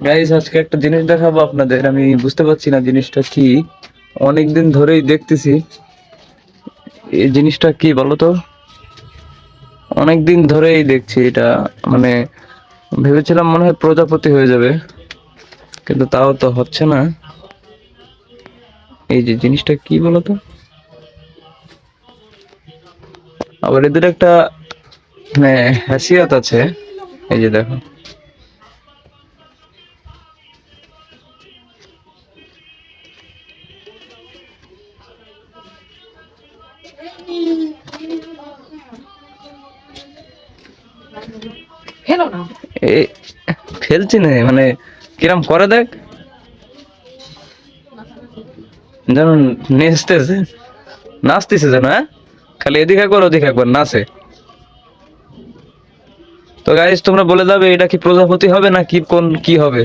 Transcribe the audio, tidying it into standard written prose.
Guys, আজকে একটা জিনিস দেখাবো আপনাদের। আমি বুঝতে পারছি না জিনিসটা কি। অনেকদিন ধরেই দেখতেছি। এই জিনিসটা কি বলো তো? অনেকদিন ধরেই দেখছি এটা। মানে ভেবেছিলাম মনে হয় প্রজাপতি হয়ে যাবে, কিন্তু তাও তো হচ্ছে না। এই যে জিনিসটা কি বলো তো? আবার এদের একটা মানে হাসিয়াত আছে। এই যে দেখো। এ ফেলছি না, মানে কিরম করে দেখ, যেন নেচতেছে, নাচতেছে যেন। হ্যাঁ, খালি এদিকে একবার ওদিকে একবার নাচে। তো গাইস, তোমরা বলে যাবে এটা কি প্রজাপতি হবে না কি, কোন কি হবে?